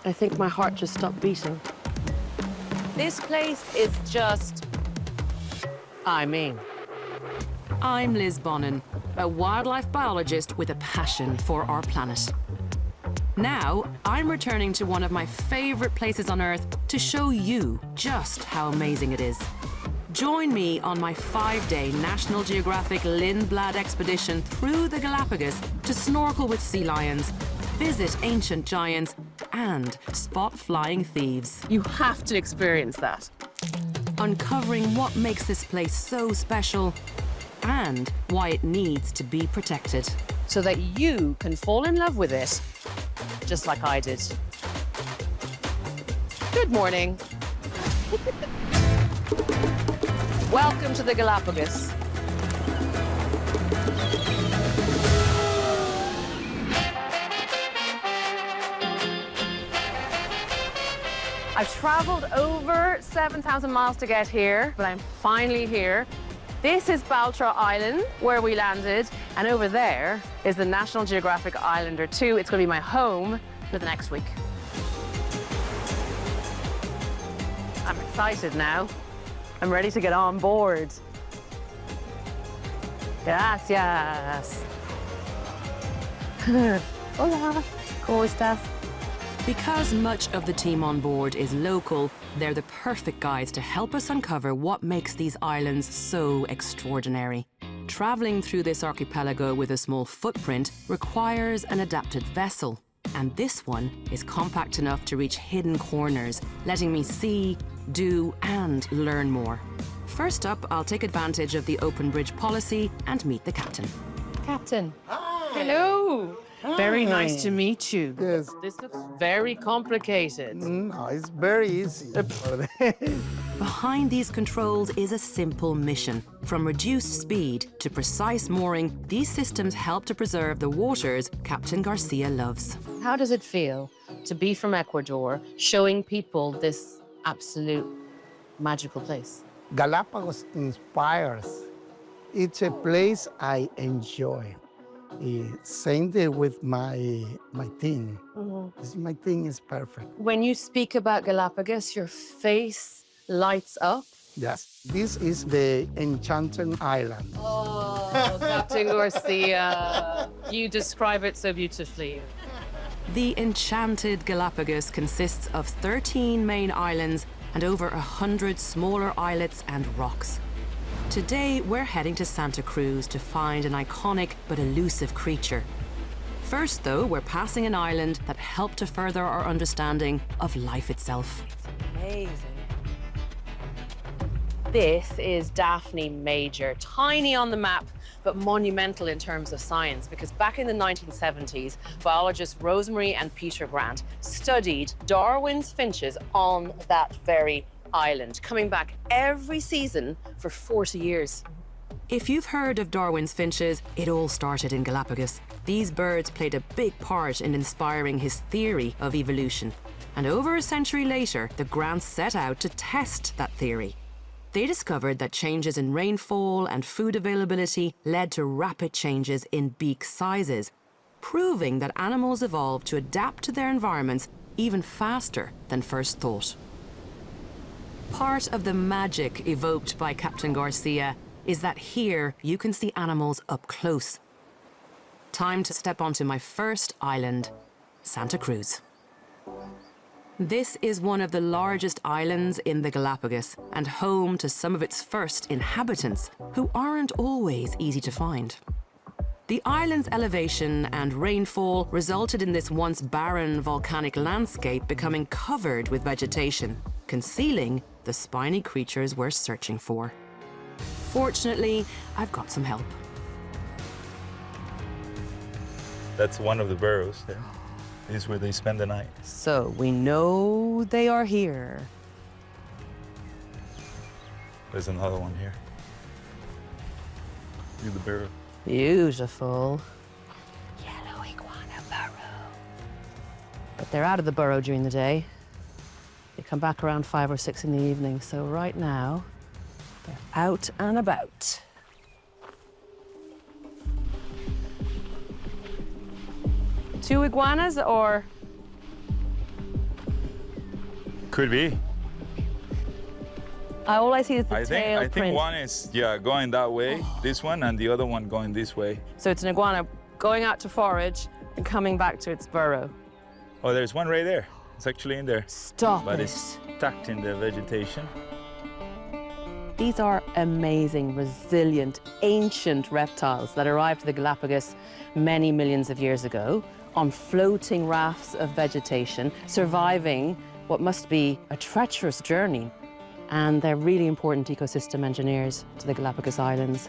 I think my heart just stopped beating. This place is just... I'm Liz Bonnin, a wildlife biologist with a passion for our planet. Now, I'm returning to one of my favorite places on Earth to show you just how amazing it is. Join me on my 5-day National Geographic-Lindblad Expedition through the Galapagos to snorkel with sea lions, visit ancient giants, and spot flying thieves. You have to experience that. Uncovering what makes this place so special and why it needs to be protected. So that you can fall in love with it, just like I did. Good morning. Welcome to the Galapagos. I've traveled over 7,000 miles to get here, but I'm finally here. This is Baltra Island, where we landed, and over there is the National Geographic Islander 2. It's going to be my home for the next week. I'm excited now. I'm ready to get on board. Gracias. Hola, ¿cómo estás? Because much of the team on board is local, they're the perfect guides to help us uncover what makes these islands so extraordinary. Traveling through this archipelago with a small footprint requires an adapted vessel, and this one is compact enough to reach hidden corners, letting me see, do, and learn more. First up, I'll take advantage of the open bridge policy and meet the captain. Captain. Hi. Hello. Hi. Very nice to meet you. Yes. This looks very complicated. No, it's very easy. Behind these controls is a simple mission. From reduced speed to precise mooring, these systems help to preserve the waters Captain Garcia loves. How does it feel to be from Ecuador, showing people this absolute magical place? Galapagos inspires. It's a place I enjoy. Same day with my team. My team is perfect. When you speak about Galapagos, your face lights up. Yes. This is the Enchanted Island. Oh, Captain Garcia, you describe it so beautifully. The Enchanted Galapagos consists of 13 main islands and over 100 smaller islets and rocks. Today, we're heading to Santa Cruz to find an iconic but elusive creature. First, though, we're passing an island that helped to further our understanding of life itself. It's amazing. This is Daphne Major, tiny on the map, but monumental in terms of science, because back in the 1970s, biologists Rosemary and Peter Grant studied Darwin's finches on that very island, coming back every season for 40 years. If you've heard of Darwin's finches, it all started in Galapagos. These birds played a big part in inspiring his theory of evolution. And over a century later, the Grants set out to test that theory. They discovered that changes in rainfall and food availability led to rapid changes in beak sizes, proving that animals evolved to adapt to their environments even faster than first thought. Part of the magic evoked by Captain Garcia is that here you can see animals up close. Time to step onto my first island, Santa Cruz. This is one of the largest islands in the Galapagos and home to some of its first inhabitants, who aren't always easy to find. The island's elevation and rainfall resulted in this once barren volcanic landscape becoming covered with vegetation, concealing the spiny creatures we're searching for. Fortunately, I've got some help. That's one of the burrows there. This is where they spend the night. So we know they are here. There's another one here. Look at the burrow. Beautiful. Yellow iguana burrow. But they're out of the burrow during the day. They come back around 5 or 6 in the evening, so right now, they're out and about. Two iguanas or Could be. All I see is the I tail think print. one is, yeah, going that way, this one, and the other one going this way. So it's an iguana going out to forage and coming back to its burrow. Oh, there's one right there. It's actually in there. Stop But it. it's tucked in the vegetation. These are amazing, resilient, ancient reptiles that arrived to the Galapagos many millions of years ago on floating rafts of vegetation, surviving what must be a treacherous journey. And they're really important ecosystem engineers to the Galapagos Islands.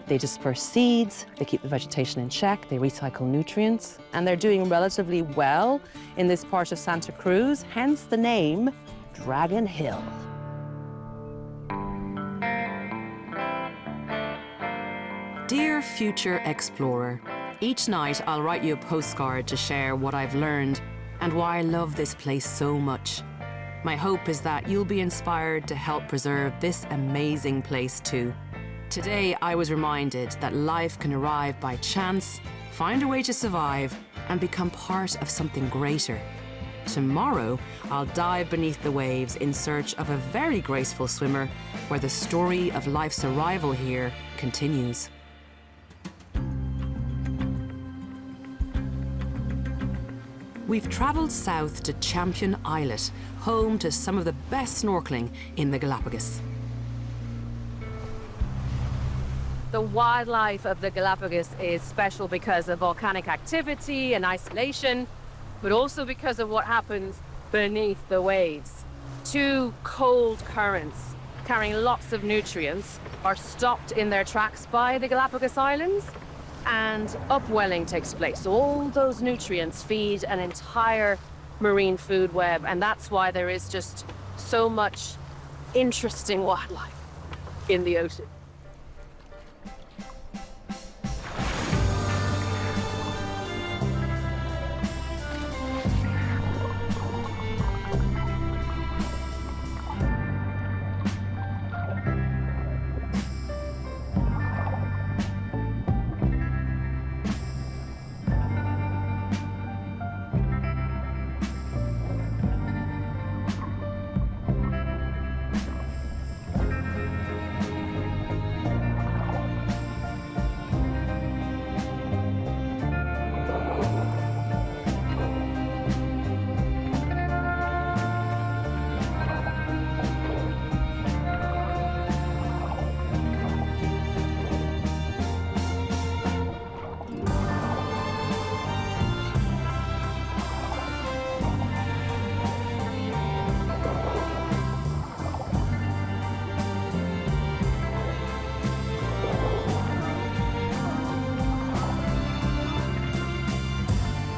They disperse seeds, they keep the vegetation in check, they recycle nutrients, and they're doing relatively well in this part of Santa Cruz, hence the name Dragon Hill. Dear future explorer, each night I'll write you a postcard to share what I've learned and why I love this place so much. My hope is that you'll be inspired to help preserve this amazing place too. Today, I was reminded that life can arrive by chance, find a way to survive, and become part of something greater. Tomorrow, I'll dive beneath the waves in search of a very graceful swimmer where the story of life's arrival here continues. We've traveled south to Champion Islet, home to some of the best snorkeling in the Galapagos. The wildlife of the Galapagos is special because of volcanic activity and isolation, but also because of what happens beneath the waves. Two cold currents carrying lots of nutrients are stopped in their tracks by the Galapagos Islands, and upwelling takes place. So all those nutrients feed an entire marine food web, and that's why there is just so much interesting wildlife in the ocean.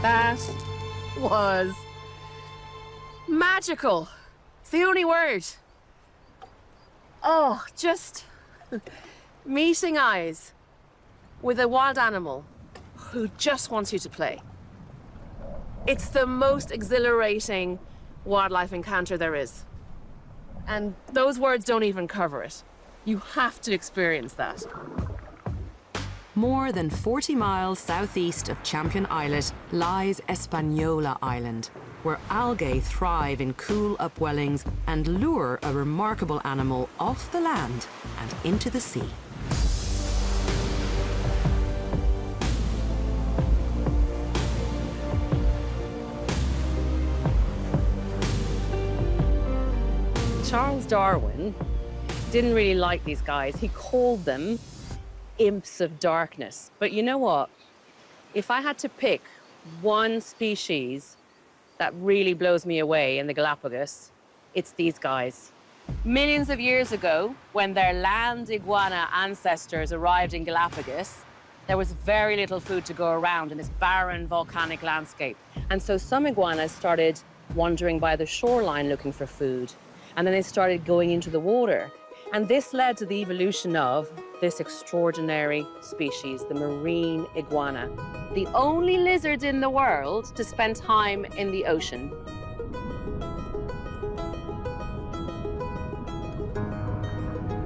That was magical. It's the only word. Oh, just meeting eyes with a wild animal who just wants you to play. It's the most exhilarating wildlife encounter there is. And those words don't even cover it. You have to experience that. More than 40 miles southeast of Champion Islet lies Española Island, where algae thrive in cool upwellings and lure a remarkable animal off the land and into the sea. Charles Darwin didn't really like these guys. He called them imps of darkness. But you know what? If I had to pick one species that really blows me away in the Galapagos, it's these guys. Millions of years ago, when their land iguana ancestors arrived in Galapagos, there was very little food to go around in this barren volcanic landscape. And so some iguanas started wandering by the shoreline looking for food. And then they started going into the water. And this led to the evolution of this extraordinary species, the marine iguana, the only lizard in the world to spend time in the ocean.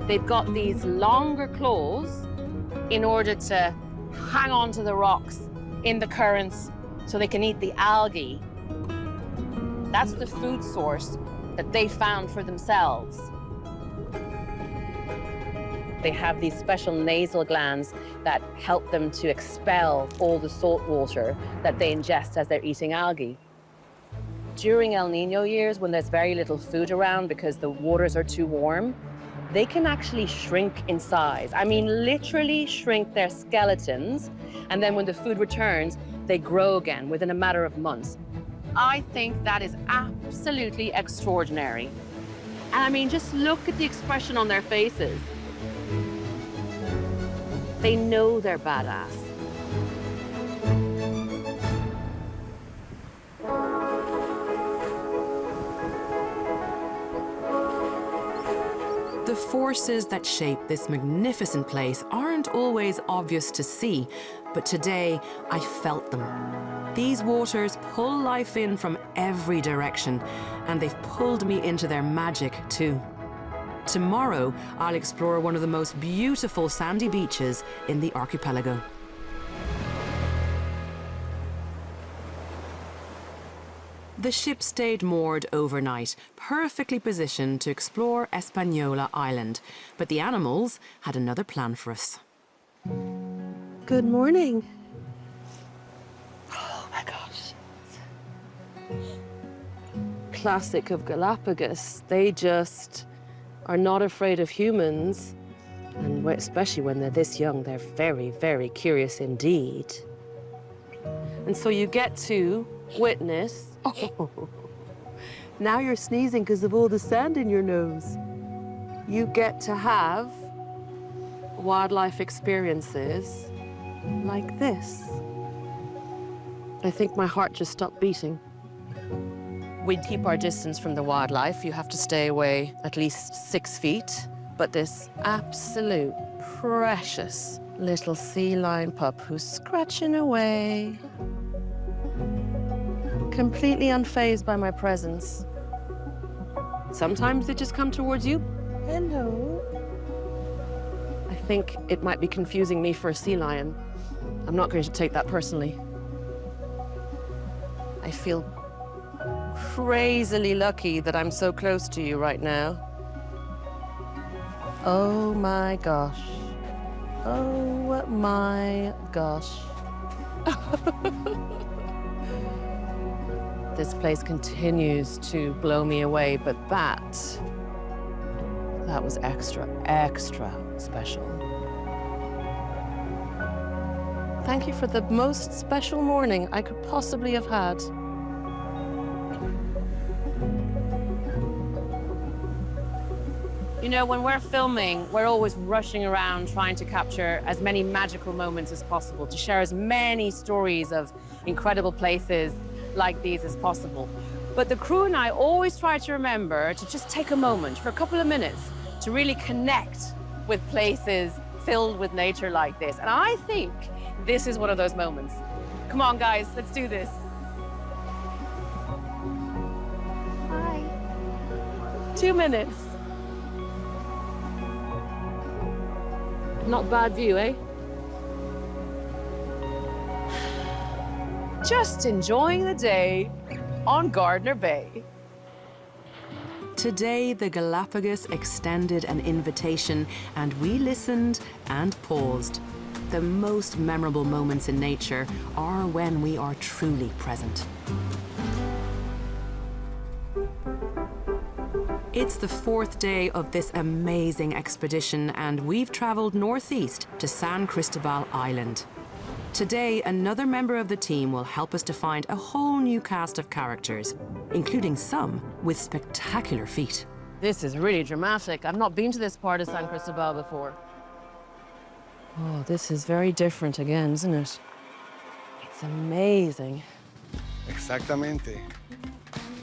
They've got these longer claws in order to hang on to the rocks in the currents so they can eat the algae. That's the food source that they found for themselves. They have these special nasal glands that help them to expel all the salt water that they ingest as they're eating algae. During El Nino years, when there's very little food around because the waters are too warm, they can actually shrink in size. I mean, literally shrink their skeletons. And then when the food returns, they grow again within a matter of months. I think that is absolutely extraordinary. And I mean, just look at the expression on their faces. They know they're badass. The forces that shape this magnificent place aren't always obvious to see, but today I felt them. These waters pull life in from every direction, and they've pulled me into their magic too. Tomorrow, I'll explore one of the most beautiful sandy beaches in the archipelago. The ship stayed moored overnight, perfectly positioned to explore Española Island. But the animals had another plan for us. Good morning. Oh my gosh. Classic of Galapagos. They just are not afraid of humans. And especially when they're this young, they're very, very curious indeed. And so you get to witness. Oh, now you're sneezing because of all the sand in your nose. You get to have wildlife experiences like this. I think my heart just stopped beating. We keep our distance from the wildlife. You have to stay away at least 6 feet. But this absolute precious little sea lion pup who's scratching away, completely unfazed by my presence. Sometimes they just come towards you. Hello. I think it might be confusing me for a sea lion. I'm not going to take that personally. I feel crazily lucky that I'm so close to you right now. Oh my gosh. Oh my gosh. This place continues to blow me away, but that was extra, extra special. Thank you for the most special morning I could possibly have had. You know, when we're filming, we're always rushing around trying to capture as many magical moments as possible, to share as many stories of incredible places like these as possible. But the crew and I always try to remember to just take a moment for a couple of minutes to really connect with places filled with nature like this. And I think this is one of those moments. Come on, guys, let's do this. Hi. 2 minutes. Not bad view, eh? Just enjoying the day on Gardner Bay. Today, the Galapagos extended an invitation, and we listened and paused. The most memorable moments in nature are when we are truly present. It's the 4th day of this amazing expedition, and we've traveled northeast to San Cristobal Island. Today, another member of the team will help us to find a whole new cast of characters, including some with spectacular feat. This is really dramatic. I've not been to this part of San Cristobal before. Oh, this is very different again, isn't it? It's amazing. Exactamente.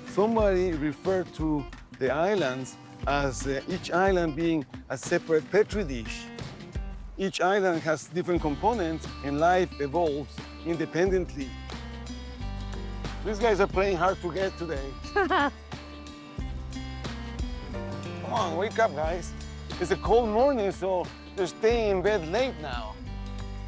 Somebody referred to the islands as each island being a separate petri dish. Each island has different components and life evolves independently. These guys are playing hard to get today. Come on, wake up, guys. It's a cold morning, so they're staying in bed late now.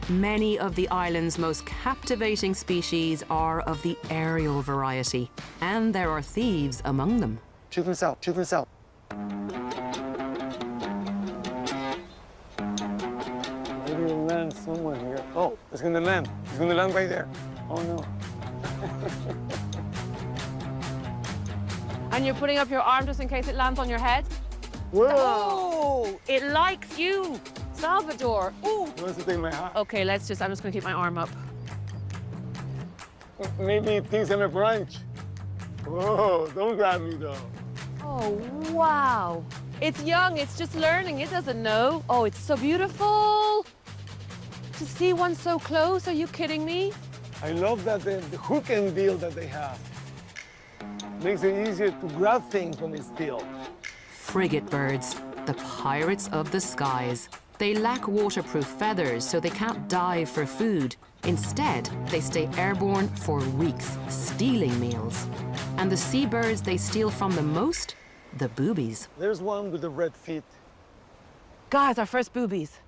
Many of the island's most captivating species are of the aerial variety, and there are thieves among them. check this out, check this out. Maybe it'll land somewhere here. Oh, it's gonna land. It's gonna land right there. Oh no. And you're putting up your arm just in case it lands on your head? Whoa! Oh, it likes you, Salvador. Oh. It wants to take my hat. Okay, I'm just gonna keep my arm up. Maybe it thinks I'm a branch. Whoa, don't grab me though. Oh, wow. It's young, it's just learning, it doesn't know. Oh, it's so beautiful. To see one so close, are you kidding me? I love that the hook and bill that they have. Makes it easier to grab things when it's still. Frigate birds, the pirates of the skies. They lack waterproof feathers, so they can't dive for food. Instead, they stay airborne for weeks, stealing meals. And the seabirds they steal from the most? The boobies. There's one with the red feet. Guys, our first boobies.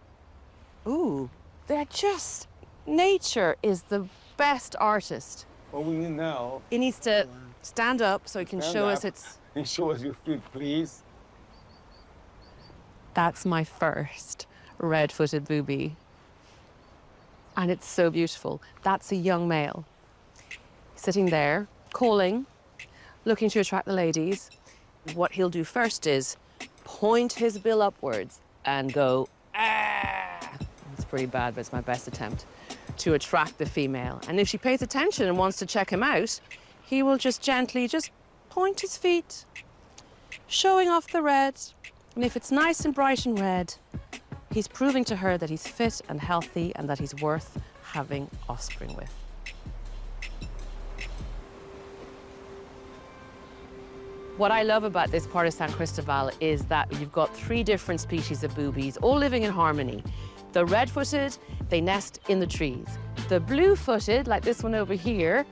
Ooh, they're just... Nature is the best artist. What we need now... He needs to stand up so he can show us its... And show us your feet, please. That's my first red-footed booby. And it's so beautiful. That's a young male. Sitting there, calling, looking to attract the ladies. What he'll do first is point his bill upwards and go, ah! It's pretty bad, but it's my best attempt to attract the female. And if she pays attention and wants to check him out, he will just gently point his feet, showing off the red. And if it's nice and bright and red, he's proving to her that he's fit and healthy and that he's worth having offspring with. What I love about this part of San Cristobal is that you've got 3 different species of boobies, all living in harmony. The red-footed, they nest in the trees. The blue-footed, like this one over here,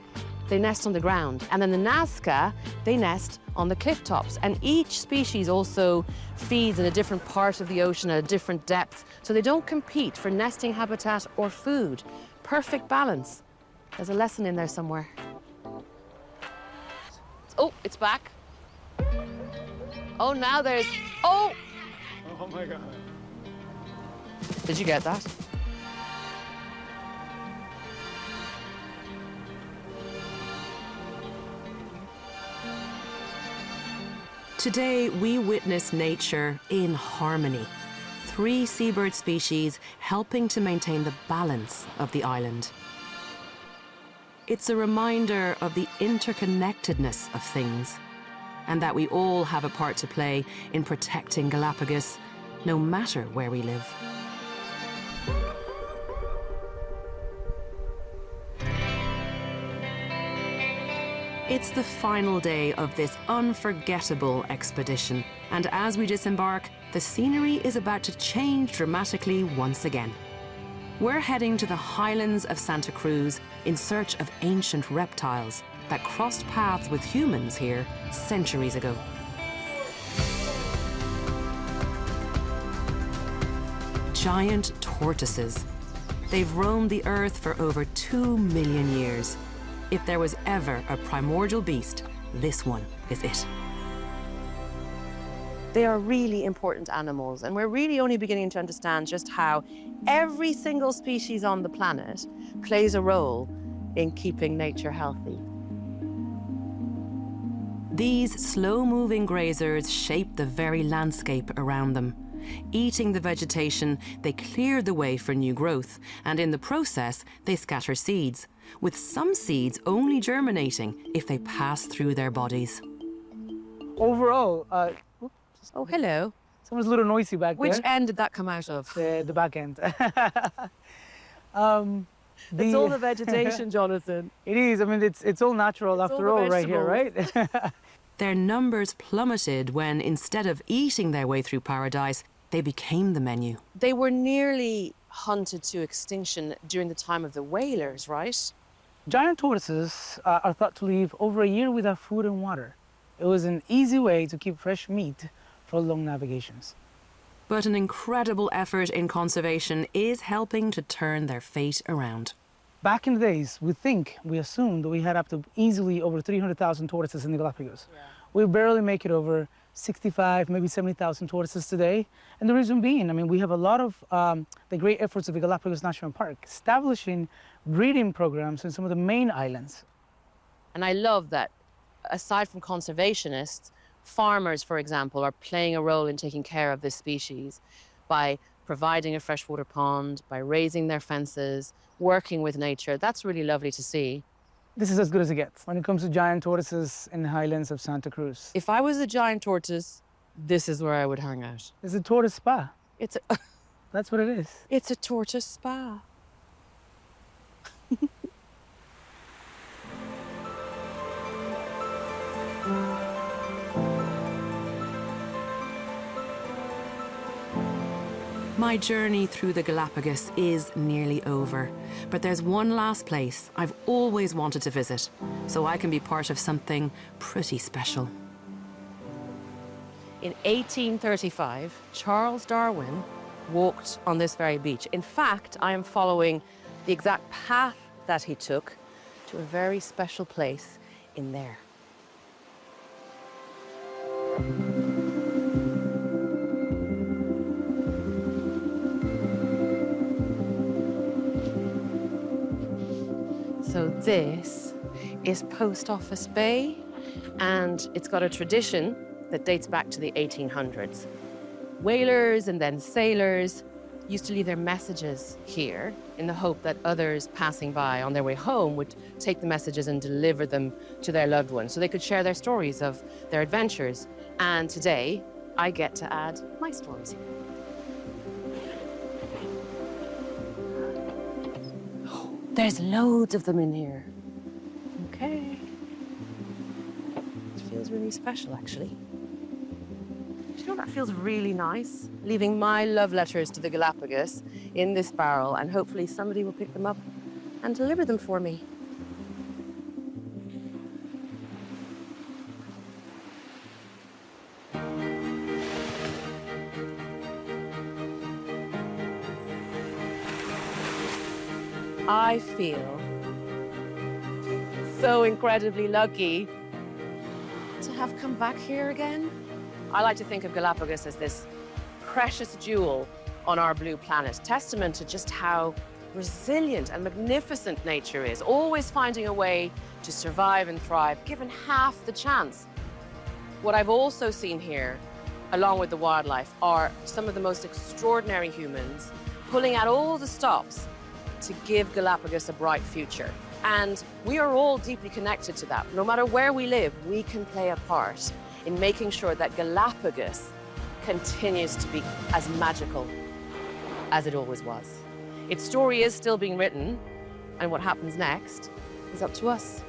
they nest on the ground. And then the Nazca, they nest on the cliff tops. And each species also feeds in a different part of the ocean at a different depth. So they don't compete for nesting habitat or food. Perfect balance. There's a lesson in there somewhere. Oh, it's back. Oh, now there's... Oh! Oh my God. Did you get that? Today, we witness nature in harmony. 3 seabird species helping to maintain the balance of the island. It's a reminder of the interconnectedness of things, and that we all have a part to play in protecting Galapagos, no matter where we live. It's the final day of this unforgettable expedition, and as we disembark, the scenery is about to change dramatically once again. We're heading to the highlands of Santa Cruz in search of ancient reptiles that crossed paths with humans here centuries ago. Giant tortoises. They've roamed the earth for over 2 million years. If there was ever a primordial beast, this one is it. They are really important animals, and we're really only beginning to understand just how every single species on the planet plays a role in keeping nature healthy. These slow-moving grazers shape the very landscape around them. Eating the vegetation, they clear the way for new growth, and in the process, they scatter seeds, with some seeds only germinating if they pass through their bodies. Overall, Oh, hello. someone's a little noisy back Which there. end did that come out of? The back end. It's all the vegetation, Jonathan. It is. I mean, it's all natural It's all after the all, right here, right? Their numbers plummeted when, instead of eating their way through paradise, they became the menu. They were nearly hunted to extinction during the time of the whalers, right? Giant tortoises are thought to live over a year without food and water. It was an easy way to keep fresh meat for long navigations. But an incredible effort in conservation is helping to turn their fate around. Back in the days, we assumed we had up to easily over 300,000 tortoises in the Galapagos. Yeah. We barely make it over 65, maybe 70,000 tortoises today. And the reason being, I mean, we have a lot of the great efforts of the Galapagos National Park establishing breeding programs in some of the main islands. And I love that, aside from conservationists, farmers, for example, are playing a role in taking care of this species by providing a freshwater pond, by raising their fences, working with nature. That's really lovely to see. This is as good as it gets when it comes to giant tortoises in the highlands of Santa Cruz. If I was a giant tortoise, this is where I would hang out. It's a tortoise spa. It's a, That's what it is. it's a tortoise spa. My journey through the Galapagos is nearly over, but there's one last place I've always wanted to visit, so I can be part of something pretty special. In 1835, Charles Darwin walked on this very beach. In fact, I am following the exact path that he took to a very special place in there. So this is Post Office Bay, and it's got a tradition that dates back to the 1800s. Whalers and then sailors used to leave their messages here in the hope that others passing by on their way home would take the messages and deliver them to their loved ones so they could share their stories of their adventures. And today, I get to add my stories here. There's loads of them in here. Okay. It feels really special, actually. Do you know that feels really nice? Leaving my love letters to the Galapagos in this barrel, and hopefully somebody will pick them up and deliver them for me. I feel so incredibly lucky to have come back here again. I like to think of Galapagos as this precious jewel on our blue planet, testament to just how resilient and magnificent nature is, always finding a way to survive and thrive, given half the chance. What I've also seen here, along with the wildlife, are some of the most extraordinary humans pulling out all the stops to give Galapagos a bright future. And we are all deeply connected to that. No matter where we live, we can play a part in making sure that Galapagos continues to be as magical as it always was. Its story is still being written, and what happens next is up to us.